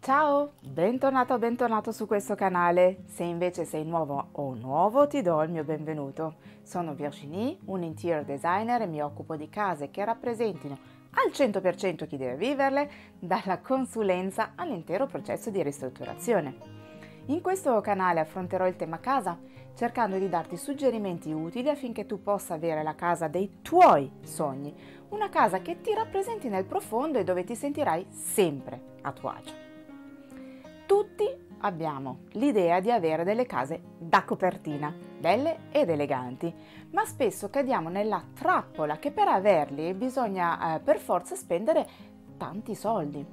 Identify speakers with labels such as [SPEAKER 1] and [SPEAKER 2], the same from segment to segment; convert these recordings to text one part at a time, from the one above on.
[SPEAKER 1] Ciao, bentornato o bentornato su questo canale. Se invece sei nuovo o nuovo ti do il mio benvenuto. Sono Virginie, un interior designer e mi occupo di case che rappresentino al 100% chi deve viverle, dalla consulenza all'intero processo di ristrutturazione. In questo canale affronterò il tema casa, cercando di darti suggerimenti utili affinché tu possa avere la casa dei tuoi sogni, una casa che ti rappresenti nel profondo e dove ti sentirai sempre a tuo agio. Tutti abbiamo l'idea di avere delle case da copertina, belle ed eleganti, ma spesso cadiamo nella trappola che per averli bisogna per forza spendere tanti soldi.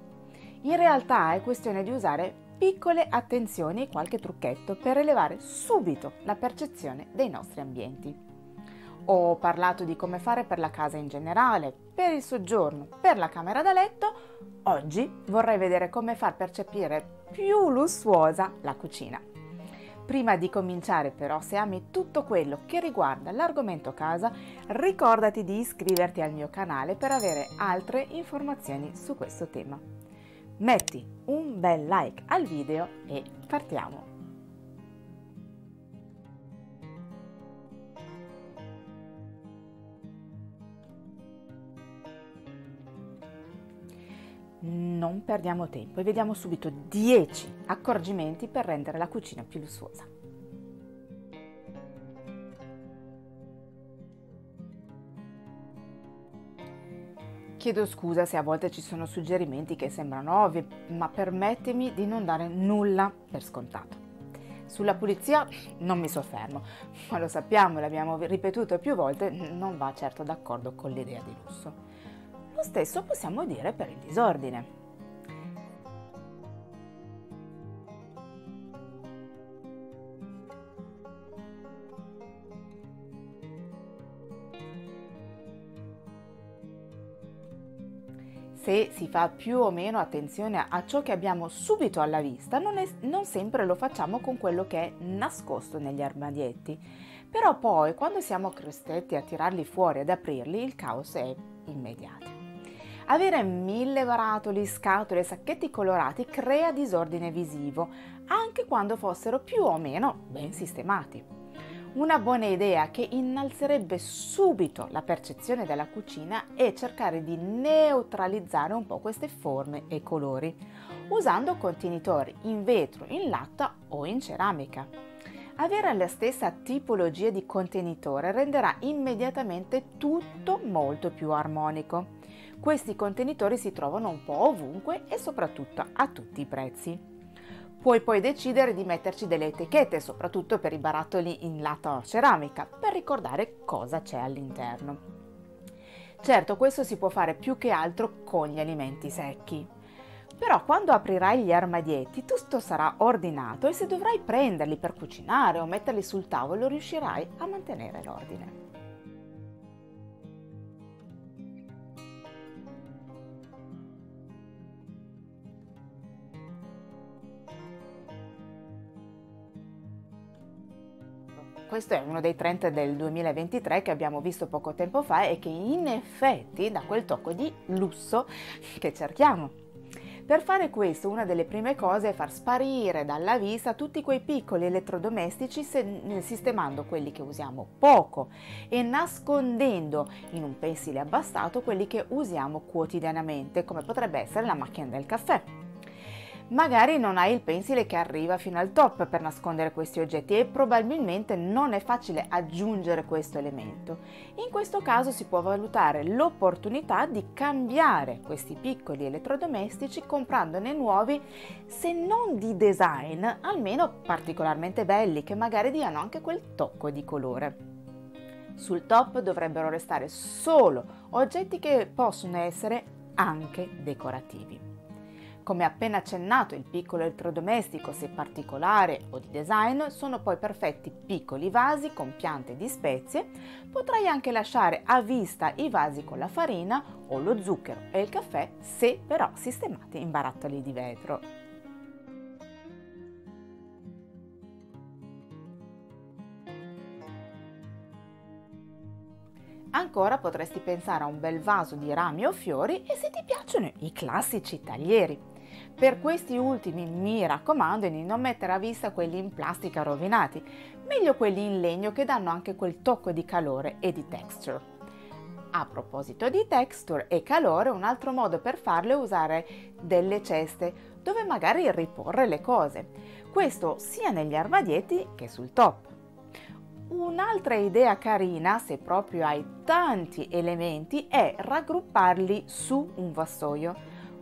[SPEAKER 1] In realtà è questione di usare piccole attenzioni e qualche trucchetto per elevare subito la percezione dei nostri ambienti. Ho parlato di come fare per la casa in generale, per il soggiorno, per la camera da letto. Oggi vorrei vedere come far percepire più lussuosa la cucina. Prima di cominciare però, se ami tutto quello che riguarda l'argomento casa, ricordati di iscriverti al mio canale per avere altre informazioni su questo tema. Metti un bel like al video e partiamo! Non perdiamo tempo e vediamo subito 10 accorgimenti per rendere la cucina più lussuosa. Chiedo scusa se a volte ci sono suggerimenti che sembrano ovvi, ma permettimi di non dare nulla per scontato. Sulla pulizia non mi soffermo, ma lo sappiamo, l'abbiamo ripetuto più volte, non va certo d'accordo con l'idea di lusso. Lo stesso possiamo dire per il disordine. Se si fa più o meno attenzione a ciò che abbiamo subito alla vista, non sempre lo facciamo con quello che è nascosto negli armadietti. Però poi, quando siamo costretti a tirarli fuori, ad aprirli, il caos è immediato. Avere 1000 barattoli, scatole e sacchetti colorati crea disordine visivo, anche quando fossero più o meno ben sistemati. Una buona idea che innalzerebbe subito la percezione della cucina è cercare di neutralizzare un po' queste forme e colori, usando contenitori in vetro, in latta o in ceramica. Avere la stessa tipologia di contenitore renderà immediatamente tutto molto più armonico. Questi contenitori si trovano un po' ovunque e soprattutto a tutti i prezzi. Puoi poi decidere di metterci delle etichette, soprattutto per i barattoli in latta o ceramica, per ricordare cosa c'è all'interno. Certo, questo si può fare più che altro con gli alimenti secchi. Però quando aprirai gli armadietti tutto sarà ordinato e se dovrai prenderli per cucinare o metterli sul tavolo riuscirai a mantenere l'ordine. Questo è uno dei trend del 2023 che abbiamo visto poco tempo fa e che in effetti dà quel tocco di lusso che cerchiamo. Per fare questo, una delle prime cose è far sparire dalla vista tutti quei piccoli elettrodomestici sistemando quelli che usiamo poco e nascondendo in un pensile abbassato quelli che usiamo quotidianamente, come potrebbe essere la macchina del caffè. Magari non hai il pensile che arriva fino al top per nascondere questi oggetti e probabilmente non è facile aggiungere questo elemento. In questo caso si può valutare l'opportunità di cambiare questi piccoli elettrodomestici comprandone nuovi, se non di design, almeno particolarmente belli, che magari diano anche quel tocco di colore. Sul top dovrebbero restare solo oggetti che possono essere anche decorativi. Come appena accennato, il piccolo elettrodomestico, se particolare o di design, sono poi perfetti piccoli vasi con piante di spezie. Potrai anche lasciare a vista i vasi con la farina o lo zucchero e il caffè, se però sistemati in barattoli di vetro. Ancora potresti pensare a un bel vaso di rami o fiori e se ti piacciono i classici taglieri. Per questi ultimi mi raccomando di non mettere a vista quelli in plastica rovinati, meglio quelli in legno che danno anche quel tocco di calore e di texture. A proposito di texture e calore, un altro modo per farlo è usare delle ceste dove magari riporre le cose. Questo sia negli armadietti che sul top. Un'altra idea carina, se proprio hai tanti elementi, è raggrupparli su un vassoio.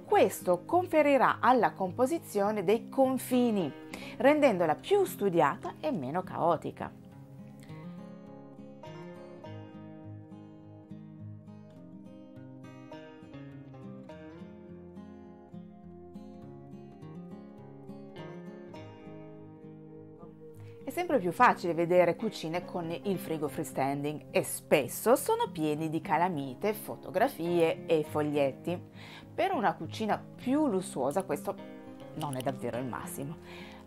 [SPEAKER 1] Questo conferirà alla composizione dei confini, rendendola più studiata e meno caotica. È sempre più facile vedere cucine con il frigo freestanding e spesso sono pieni di calamite, fotografie e foglietti. Per una cucina più lussuosa questo non è davvero il massimo.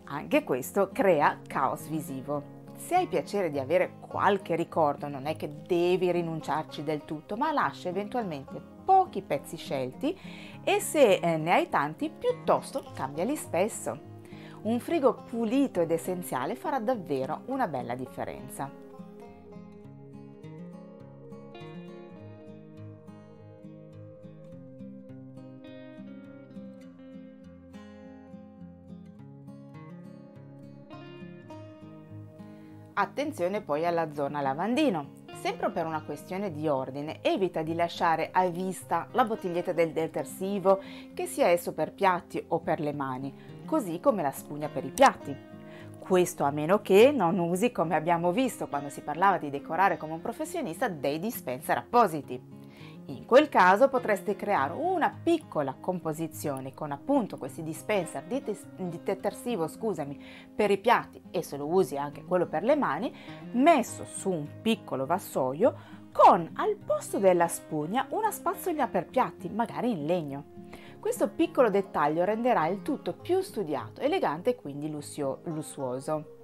[SPEAKER 1] Anche questo crea caos visivo. Se hai piacere di avere qualche ricordo, non è che devi rinunciarci del tutto, ma lascia eventualmente pochi pezzi scelti e se ne hai tanti, piuttosto cambiali spesso. Un frigo pulito ed essenziale farà davvero una bella differenza. Attenzione poi alla zona lavandino. Sempre per una questione di ordine, evita di lasciare a vista la bottiglietta del detersivo, che sia esso per piatti o per le mani, così come la spugna per i piatti. Questo a meno che non usi, come abbiamo visto quando si parlava di decorare come un professionista, dei dispenser appositi. In quel caso potreste creare una piccola composizione con appunto questi dispenser di detersivo, per i piatti, e se lo usi anche quello per le mani, messo su un piccolo vassoio con al posto della spugna una spazzola per piatti, magari in legno. Questo piccolo dettaglio renderà il tutto più studiato, elegante e quindi lussuoso.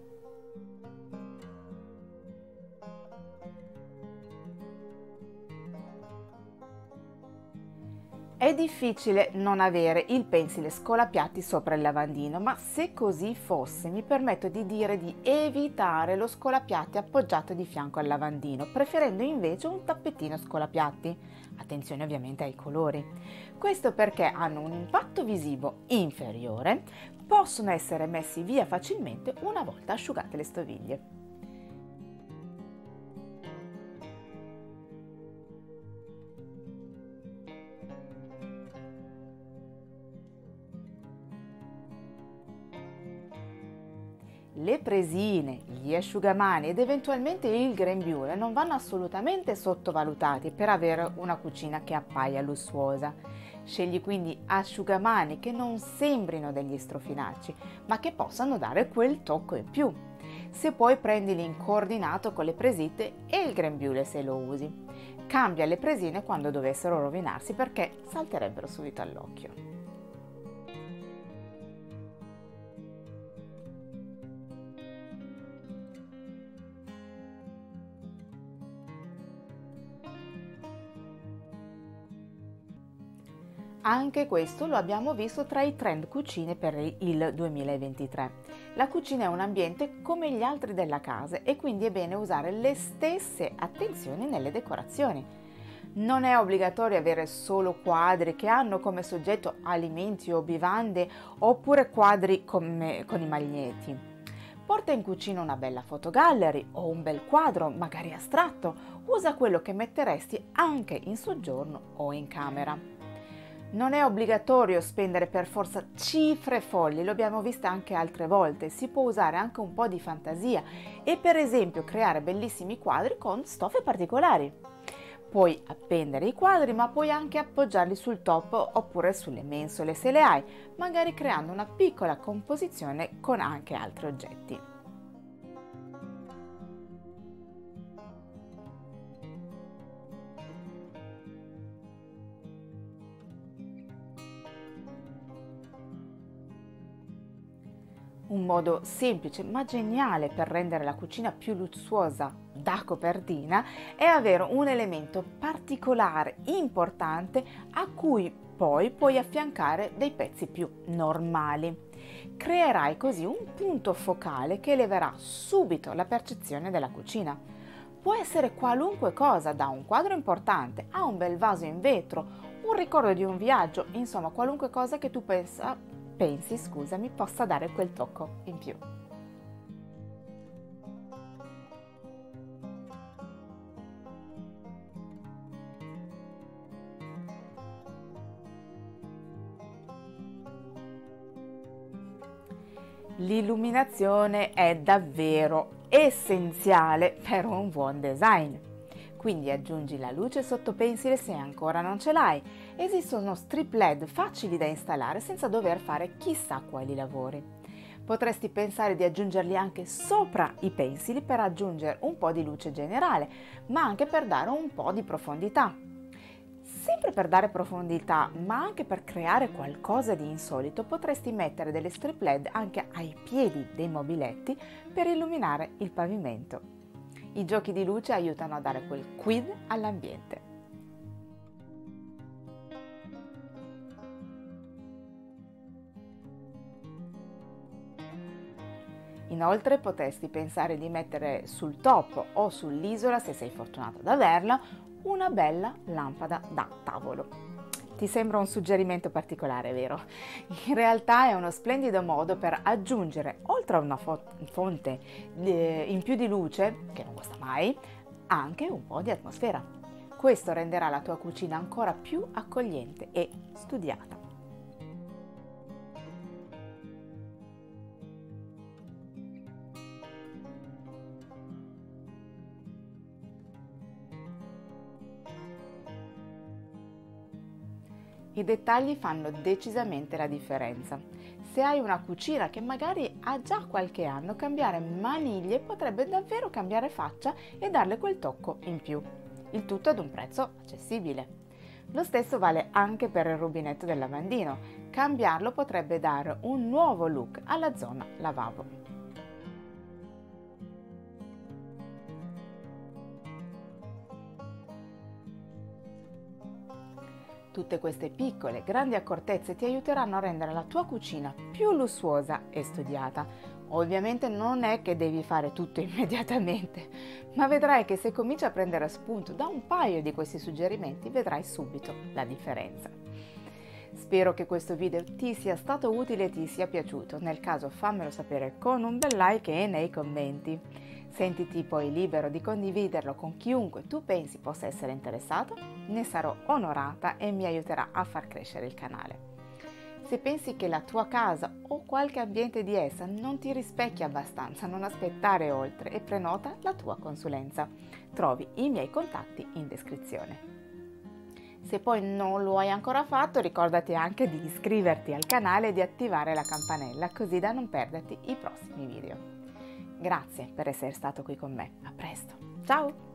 [SPEAKER 1] È difficile non avere il pensile scolapiatti sopra il lavandino, ma se così fosse, mi permetto di dire di evitare lo scolapiatti appoggiato di fianco al lavandino, preferendo invece un tappetino scolapiatti. Attenzione ovviamente ai colori. Questo perché hanno un impatto visivo inferiore, possono essere messi via facilmente una volta asciugate le stoviglie. Le presine, gli asciugamani ed eventualmente il grembiule non vanno assolutamente sottovalutati per avere una cucina che appaia lussuosa. Scegli quindi asciugamani che non sembrino degli strofinacci, ma che possano dare quel tocco in più. Se puoi prendili in coordinato con le presite e il grembiule se lo usi. Cambia le presine quando dovessero rovinarsi perché salterebbero subito all'occhio. Anche questo lo abbiamo visto tra i trend cucine per il 2023. La cucina è un ambiente come gli altri della casa e quindi è bene usare le stesse attenzioni nelle decorazioni. Non è obbligatorio avere solo quadri che hanno come soggetto alimenti o bevande oppure quadri con i magneti. Porta in cucina una bella fotogallery o un bel quadro, magari astratto. Usa quello che metteresti anche in soggiorno o in camera. Non è obbligatorio spendere per forza cifre folli, lo abbiamo visto anche altre volte, si può usare anche un po' di fantasia e per esempio creare bellissimi quadri con stoffe particolari. Puoi appendere i quadri ma puoi anche appoggiarli sul top oppure sulle mensole se le hai, magari creando una piccola composizione con anche altri oggetti. Un modo semplice ma geniale per rendere la cucina più lussuosa da copertina è avere un elemento particolare, importante, a cui poi puoi affiancare dei pezzi più normali. Creerai così un punto focale che eleverà subito la percezione della cucina. Può essere qualunque cosa, da un quadro importante a un bel vaso in vetro, un ricordo di un viaggio, insomma qualunque cosa che tu pensi, possa dare quel tocco in più. L'illuminazione è davvero essenziale per un buon design. Quindi aggiungi la luce sotto pensile se ancora non ce l'hai. Esistono strip LED facili da installare senza dover fare chissà quali lavori. Potresti pensare di aggiungerli anche sopra i pensili per aggiungere un po' di luce generale, ma anche per dare un po' di profondità. Sempre per dare profondità, ma anche per creare qualcosa di insolito, potresti mettere delle strip LED anche ai piedi dei mobiletti per illuminare il pavimento. I giochi di luce aiutano a dare quel quid all'ambiente. Inoltre potresti pensare di mettere sul topo o sull'isola, se sei fortunato ad averla, una bella lampada da tavolo. Ti sembra un suggerimento particolare, vero? In realtà è uno splendido modo per aggiungere, oltre a una fonte in più di luce, che non costa mai, anche un po' di atmosfera. Questo renderà la tua cucina ancora più accogliente e studiata. I dettagli fanno decisamente la differenza. Se hai una cucina che magari ha già qualche anno, cambiare maniglie potrebbe davvero cambiare faccia e darle quel tocco in più. Il tutto ad un prezzo accessibile. Lo stesso vale anche per il rubinetto del lavandino. Cambiarlo potrebbe dare un nuovo look alla zona lavabo. Tutte queste piccole, grandi accortezze ti aiuteranno a rendere la tua cucina più lussuosa e studiata. Ovviamente non è che devi fare tutto immediatamente, ma vedrai che se cominci a prendere spunto da un paio di questi suggerimenti, vedrai subito la differenza. Spero che questo video ti sia stato utile e ti sia piaciuto. Nel caso fammelo sapere con un bel like e nei commenti. Sentiti poi libero di condividerlo con chiunque tu pensi possa essere interessato, ne sarò onorata e mi aiuterà a far crescere il canale. Se pensi che la tua casa o qualche ambiente di essa non ti rispecchia abbastanza, non aspettare oltre e prenota la tua consulenza. Trovi i miei contatti in descrizione. Se poi non lo hai ancora fatto, ricordati anche di iscriverti al canale e di attivare la campanella così da non perderti i prossimi video. Grazie per essere stato qui con me. A presto. Ciao!